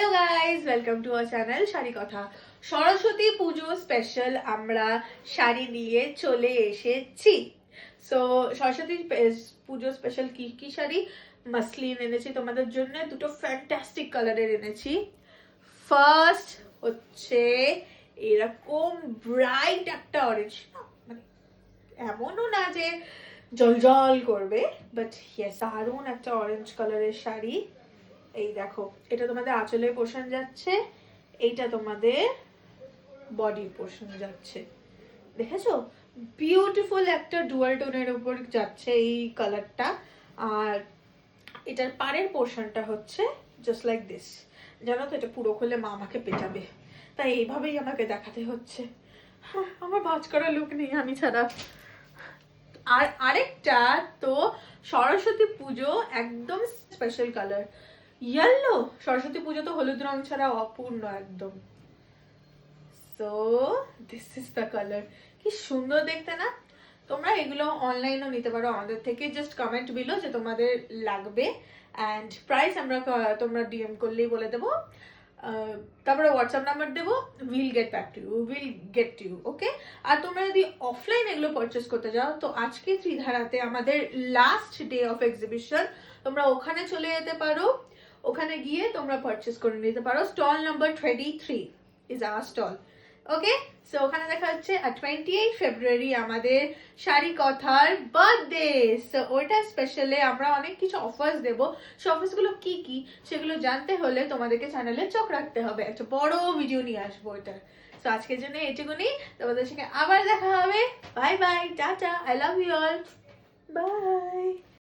Hello guys, welcome to our channel sari কথা। সরস্বতী পুজো special আমরা শাড়ি নিয়ে চলে এসেছি। সো সরস্বতী পুজো স্পেশাল কি কি শাড়ি? মাসলিন এনেছি তোমাদের জন্য, দুটো ফ্যান্টাস্টিক কালারের এনেছি। ফার্স্ট হচ্ছে এরকম ব্রাইট একটা অরেঞ্জ, মানে এমনও না যে জলজল করবে, বাট ইয়েস দারুণ একটা অরেঞ্জ কালারের শাড়ি। এই দেখো, এটা তোমাদের আঁচলের পোর্শন যাচ্ছে, এইটা তোমাদের বডির পোর্শন যাচ্ছে। দেখেছো, বিউটিফুল একটা ডুয়াল টোনের উপর যাচ্ছে এই কালারটা। আর এটার পাড়ের পোর্শনটা হচ্ছে জাস্ট লাইক দিস। জানো তো, এটা পুরো খুলে মা আমাকে পেটাবে, তাই এইভাবেই আমাকে দেখাতে হচ্ছে। আমার ভাঁজ করা লুক নেই আমি ছাড়া। আর আরেকটা তো সরস্বতী পুজো একদম স্পেশাল কালার ইয়েলো। সরস্বতী পুজো তো হলুদ রং ছাড়া অপূর্ণ একদম। So this is the colour. কি সুন্দর দেখতে না? তোমরা এগুলো অনলাইনও নিতে পারো আমাদের থেকে, জাস্ট কমেন্ট বিলো যে তোমাদের লাগবে, অ্যান্ড প্রাইস আমরা তোমরা ডিএম করলেই বলে দেবো। তারপরে হোয়াটসঅ্যাপ নাম্বার দেবো, will get to you okay. আর তোমরা যদি অফলাইন এগুলো পারচেস করতে যাও তো আজকে ত্রিধারাতে আমাদের লাস্ট ডে অফ এক্সিবিশন, তোমরা ওখানে চলে যেতে পারো। ওখানে গিয়ে তোমরা পারচেস করে নিতে পারো। Stall number 23 is our stall. Okay, so ওখানে দেখা হচ্ছে। আর 28 ফেব্রুয়ারি আমাদের শাড়ি কথার বার্থডে। সো ওইটা স্পেশালে আমরা অনেক কিছু অফার্স দেবো। সো অফার্সগুলো কি কি সেগুলো জানতে হলে তোমাদেরকে চ্যানেলে চোখ রাখতে হবে, একটা বড় ভিডিও নিয়ে আসবো ওইটার। সো আজকের জন্য এটুকুনি, তোমাদের সঙ্গে আবার দেখা হবে। Bye bye, tata, I love you all, by.